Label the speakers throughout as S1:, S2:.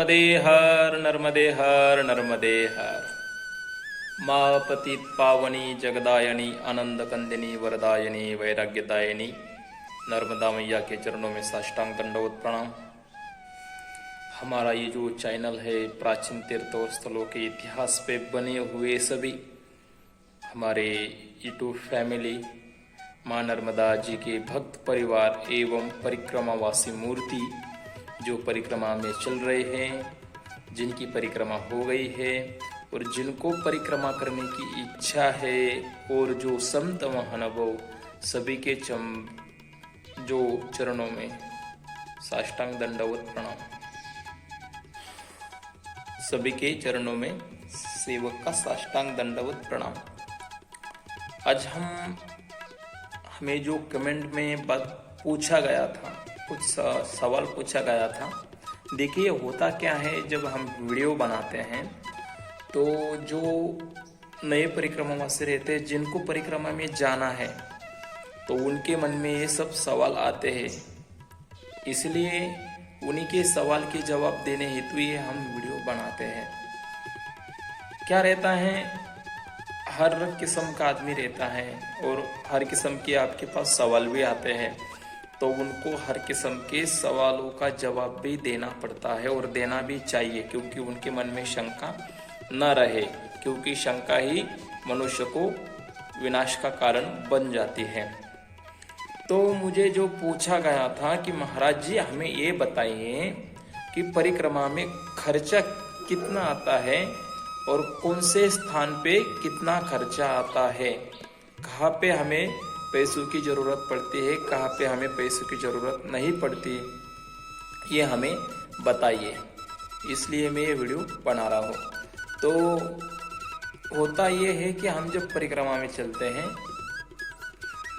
S1: नर्मदे हर नर्मदे हर नर्मदे हर। माँ पतित पावनी जगदायनी आनंद कंदिनी वरदायनी वैराग्यदायनी नर्मदा मैया के चरणों में साष्टांग दंडवत प्रणाम। हमारा ये जो चैनल है प्राचीन तीर्थ और स्थलों के इतिहास पे बने हुए सभी हमारे यूट्यूब फैमिली माँ नर्मदा जी के भक्त परिवार एवं परिक्रमावासी मूर्ति जो परिक्रमा में चल रहे हैं, जिनकी परिक्रमा हो गई है और जिनको परिक्रमा करने की इच्छा है और जो संत महानुभाव सभी के जो चरणों में साष्टांग दंडवत प्रणाम। सभी के चरणों में सेवक का साष्टांग दंडवत प्रणाम। आज हमें जो कमेंट में बात पूछा गया था, कुछ सवाल पूछा गया था। देखिए होता क्या है, जब हम वीडियो बनाते हैं तो जो नए परिक्रमावासी रहते हैं, जिनको परिक्रमा में जाना है, तो उनके मन में ये सब सवाल आते हैं। इसलिए उन्हीं के सवाल के जवाब देने हेतु ही हम वीडियो बनाते हैं। क्या रहता है, हर किस्म का आदमी रहता है और हर किस्म के आपके पास सवाल भी आते हैं, तो उनको हर किस्म के सवालों का जवाब भी देना पड़ता है और देना भी चाहिए, क्योंकि उनके मन में शंका न रहे, क्योंकि शंका ही मनुष्य को विनाश का कारण बन जाती है। तो मुझे जो पूछा गया था कि महाराज जी हमें ये बताइए कि परिक्रमा में खर्चा कितना आता है और कौन से स्थान पे कितना खर्चा आता है, कहाँ पे हमें पैसों की ज़रूरत पड़ती है, कहाँ पे हमें पैसों की ज़रूरत नहीं पड़ती, ये हमें बताइए। इसलिए मैं ये वीडियो बना रहा हूँ। तो होता ये है कि हम जब परिक्रमा में चलते हैं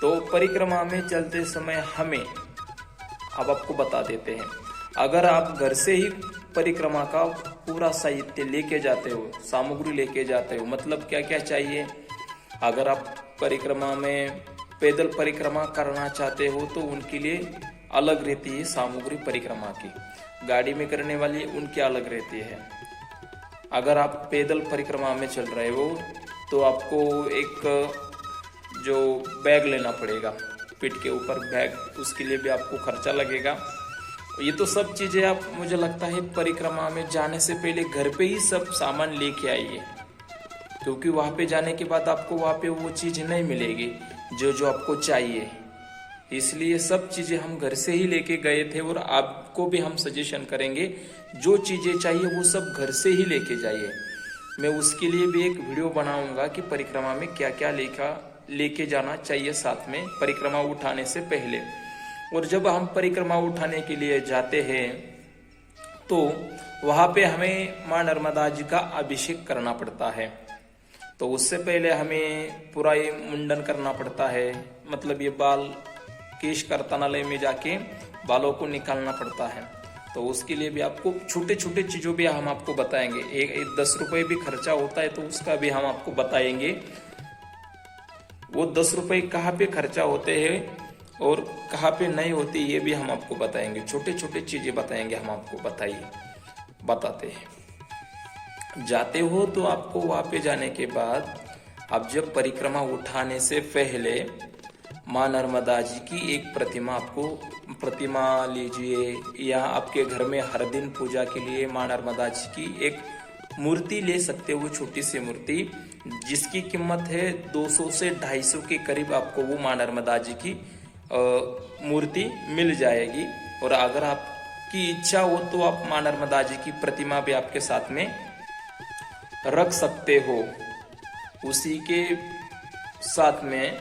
S1: तो परिक्रमा में चलते समय हमें अब आपको बता देते हैं, अगर आप घर से ही परिक्रमा का पूरा साहित्य लेके जाते हो, सामग्री लेके जाते हो, मतलब क्या क्या चाहिए। अगर आप परिक्रमा में पैदल परिक्रमा करना चाहते हो तो उनके लिए अलग रहती है सामग्री परिक्रमा की, गाड़ी में करने वाली उनकी अलग रहती है। अगर आप पैदल परिक्रमा में चल रहे हो तो आपको एक जो बैग लेना पड़ेगा, पीठ के ऊपर बैग, उसके लिए भी आपको खर्चा लगेगा। ये तो सब चीज़ें आप, मुझे लगता है परिक्रमा में जाने से पहले घर पे ही सब सामान लेके आइए, क्योंकि वहाँ पे जाने के बाद आपको वहाँ पे वो चीज़ नहीं मिलेगी जो आपको चाहिए। इसलिए सब चीज़ें हम घर से ही लेके गए थे और आपको भी हम सजेशन करेंगे, जो चीज़ें चाहिए वो सब घर से ही लेके जाइए। मैं उसके लिए भी एक वीडियो बनाऊंगा कि परिक्रमा में क्या क्या लेके जाना चाहिए साथ में परिक्रमा उठाने से पहले। और जब हम परिक्रमा उठाने के लिए जाते हैं तो वहाँ पे हमें माँ नर्मदा जी का अभिषेक करना पड़ता है। तो उससे पहले हमें पूरा ये मुंडन करना पड़ता है, मतलब ये बाल केश कर्तनालय में जाके बालों को निकालना पड़ता है। तो उसके लिए भी आपको छोटे छोटे चीज़ों भी हम आपको बताएंगे। एक 10 रुपये भी खर्चा होता है तो उसका भी हम आपको बताएंगे। वो 10 रुपये कहाँ पे खर्चा होते हैं और कहाँ पे नहीं होती, ये भी हम आपको बताएंगे। छोटे छोटे चीज़ें बताएंगे हम आपको, बताते हैं। जाते हो तो आपको वहाँ पे जाने के बाद आप जब परिक्रमा उठाने से पहले माँ नर्मदा जी की एक प्रतिमा लीजिए, या आपके घर में हर दिन पूजा के लिए माँ नर्मदा जी की एक मूर्ति ले सकते हो, छोटी सी मूर्ति जिसकी कीमत है 200 से 250 के करीब। आपको वो माँ नर्मदा जी की मूर्ति मिल जाएगी। और अगर आपकी इच्छा हो तो आप माँ नर्मदा जी की प्रतिमा भी आपके साथ में रख सकते हो। उसी के साथ में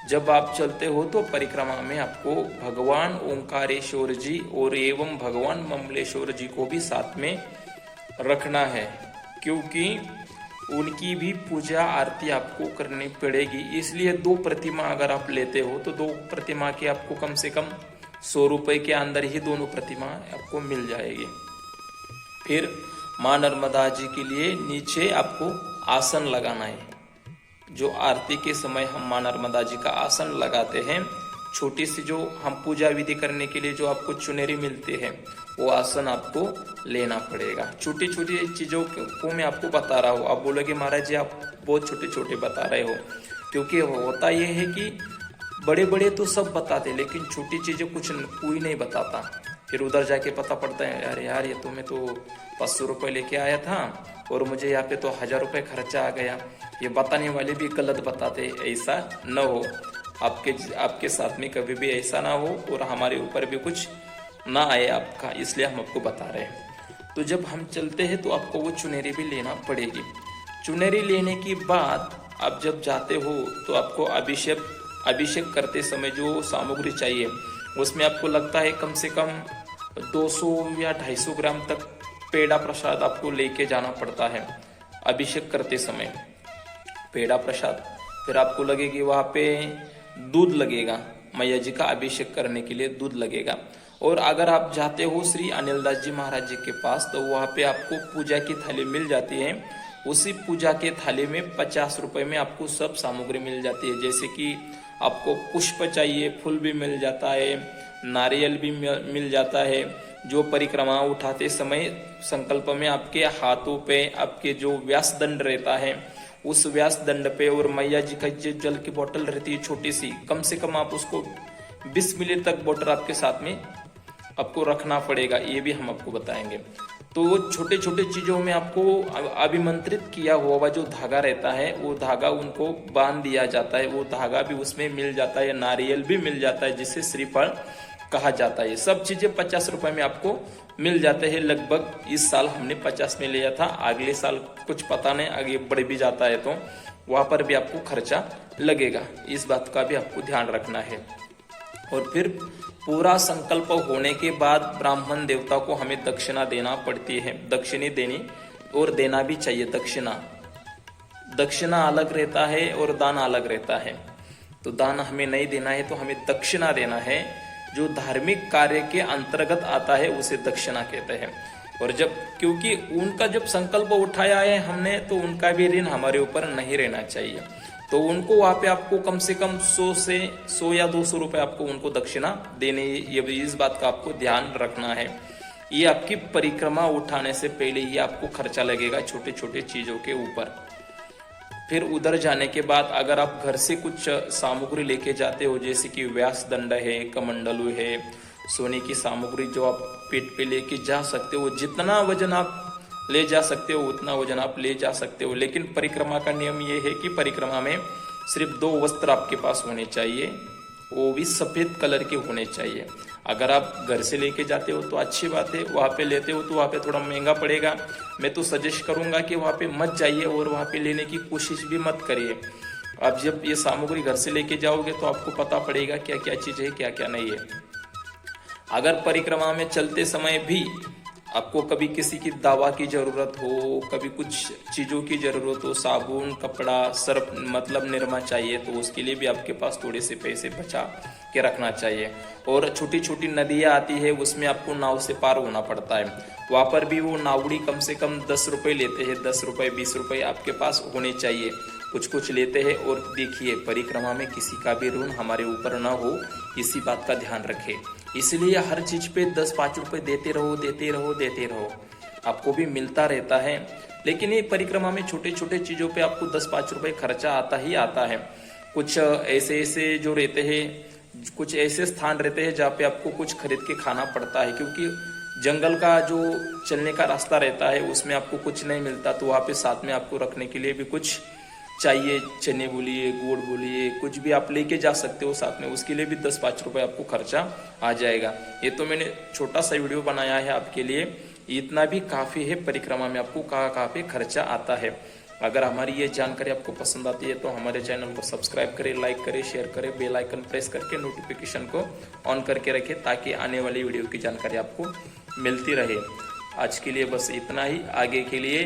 S1: जब आप चलते हो तो परिक्रमा में आपको भगवान ओंकारेश्वर जी और एवं भगवान ममलेश्वर जी को भी साथ में रखना है, क्योंकि उनकी भी पूजा आरती आपको करनी पड़ेगी। इसलिए 2 प्रतिमा अगर आप लेते हो तो 2 प्रतिमा के आपको कम से कम 100 रुपये के अंदर ही दोनों प्रतिमा आपको मिल जाएगी। फिर माँ नर्मदा जी के लिए नीचे आपको आसन लगाना है। जो आरती के समय हम माँ नर्मदा जी का आसन लगाते हैं, छोटी सी जो हम पूजा विधि करने के लिए जो आपको चुनरी मिलती है वो आसन आपको लेना पड़ेगा। छोटी छोटी चीजों को मैं आपको बता रहा हूँ। आप बोलोगे महाराज जी आप बहुत छोटे छोटे बता रहे हो, क्योंकि होता ये है कि बड़े बड़े तो सब बताते लेकिन छोटी चीजें कोई नहीं बताता। फिर उधर जाके पता पड़ता है अरे यार ये तो मैं तो 500 रुपये लेके आया था और मुझे यहाँ पे तो 1000 रुपये खर्चा आ गया। ये बताने वाले भी गलत बताते, ऐसा न हो, आपके साथ में कभी भी ऐसा ना हो और हमारे ऊपर भी कुछ ना आए आपका, इसलिए हम आपको बता रहे हैं। तो जब हम चलते हैं तो आपको वो चुनरी भी लेना पड़ेगी। चुनरी लेने के बाद आप जब जाते हो तो आपको अभिषेक करते समय जो सामग्री चाहिए उसमें आपको लगता है कम से कम 200 या 250 ग्राम तक पेड़ा प्रसाद आपको लेके जाना पड़ता है अभिषेक करते समय। पेड़ा प्रसाद, फिर आपको लगेगी वहाँ पे दूध लगेगा, मैया जी का अभिषेक करने के लिए दूध लगेगा। और अगर आप जाते हो श्री अनिलदास जी महाराज जी के पास तो वहाँ पे आपको पूजा की थाली मिल जाती है। उसी पूजा के थाली में 50 रुपए में आपको सब सामग्री मिल जाती है। जैसे कि आपको पुष्प चाहिए, फूल भी मिल जाता है, नारियल भी मिल जाता है। जो परिक्रमा उठाते समय संकल्प में आपके हाथों पे आपके जो व्यास दंड रहता है उस व्यास दंड पे और मैया जी का जो जल की बोतल रहती है छोटी सी, कम से कम आप उसको 20 मिली तक बोतल आपके साथ में आपको रखना पड़ेगा, ये भी हम आपको बताएंगे। तो छोटे छोटे चीजों में आपको अभिमंत्रित किया हुआ जो धागा रहता है वो धागा उनको बांध दिया जाता है, वो धागा भी उसमें मिल जाता है, नारियल भी मिल जाता है जिसे श्रीफल कहा जाता है। सब चीजें 50 रुपए में आपको मिल जाते हैं लगभग। इस साल हमने 50 में लिया था, अगले साल कुछ पता नहीं, आगे बढ़ भी जाता है तो वहां पर भी आपको खर्चा लगेगा, इस बात का भी आपको ध्यान रखना है। और फिर पूरा संकल्प होने के बाद ब्राह्मण देवता को हमें दक्षिणा देना पड़ती है, दक्षिणी देनी और देना भी चाहिए। दक्षिणा अलग रहता है और दान अलग रहता है। तो दान हमें नहीं देना है तो हमें दक्षिणा देना है। जो धार्मिक कार्य के अंतर्गत आता है उसे दक्षिणा कहते हैं। और जब क्योंकि उनका जब संकल्प उठाया है हमने तो उनका भी ऋण हमारे ऊपर नहीं रहना चाहिए। तो उनको वहां पे आपको कम से कम 100 या 200 रुपए आपको उनको दक्षिणा देने, ये इस बात का आपको ध्यान रखना है। ये आपकी परिक्रमा उठाने से पहले ही आपको खर्चा लगेगा छोटे छोटे चीजों के ऊपर। फिर उधर जाने के बाद अगर आप घर से कुछ सामग्री लेके जाते हो जैसे कि व्यास दंड है, कमंडलू है, सोने की सामग्री जो आप पेट पे लेके जा सकते हो, जितना वजन आप ले जा सकते हो उतना वजन आप ले जा सकते हो। लेकिन परिक्रमा का नियम ये है कि परिक्रमा में सिर्फ 2 वस्त्र आपके पास होने चाहिए, वो भी सफेद कलर के होने चाहिए। अगर आप घर से लेके जाते हो तो अच्छी बात है, वहाँ पे लेते हो तो वहाँ पे थोड़ा महंगा पड़ेगा। मैं तो सजेस्ट करूंगा कि वहाँ पे मत जाइए और वहाँ पे लेने की कोशिश भी मत करिए। आप जब ये सामग्री घर से लेके जाओगे तो आपको पता पड़ेगा क्या क्या चीज है क्या क्या नहीं है। अगर परिक्रमा में चलते समय भी आपको कभी किसी की दवा की जरूरत हो, कभी कुछ चीजों की जरूरत हो, साबुन, कपड़ा, सर्फ मतलब निरमा चाहिए तो उसके लिए भी आपके पास थोड़े से पैसे बचा के रखना चाहिए। और छोटी छोटी नदियां आती है उसमें आपको नाव से पार होना पड़ता है, वहां पर भी वो नावड़ी कम से कम 10 रुपए लेते हैं। 10 रुपए 20 रुपए आपके पास होने चाहिए, कुछ लेते हैं। और देखिए परिक्रमा में किसी का भी ऋण हमारे ऊपर ना हो, इसी बात का ध्यान रखें। इसलिए हर चीज पे 10-5 रुपए देते रहो, आपको भी मिलता रहता है। लेकिन ये परिक्रमा में छोटे छोटे चीजों पे आपको 10-5 रुपए खर्चा आता ही आता है। कुछ ऐसे जो रहते हैं, कुछ ऐसे स्थान रहते हैं जहाँ पे आपको कुछ खरीद के खाना पड़ता है, क्योंकि जंगल का जो चलने का रास्ता रहता है उसमें आपको कुछ नहीं मिलता, तो वहाँ पे साथ में आपको रखने के लिए भी कुछ चाहिए, चने बोलिए, गुड़ बोलिए, कुछ भी आप लेके जा सकते हो साथ में, उसके लिए भी 10-5 रुपए आपको खर्चा आ जाएगा। ये तो मैंने छोटा सा वीडियो बनाया है आपके लिए, इतना भी काफी है परिक्रमा में आपको कहाँ पे खर्चा आता है। अगर हमारी ये जानकारी आपको पसंद आती है तो हमारे चैनल को सब्सक्राइब करें, लाइक करें, शेयर करें, बेल आइकन प्रेस करके नोटिफिकेशन को ऑन करके रखें ताकि आने वाली वीडियो की जानकारी आपको मिलती रहे। आज के लिए बस इतना ही, आगे के लिए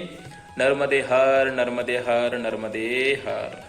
S1: नर्मदे हर, नर्मदे हर, नर्मदे हर।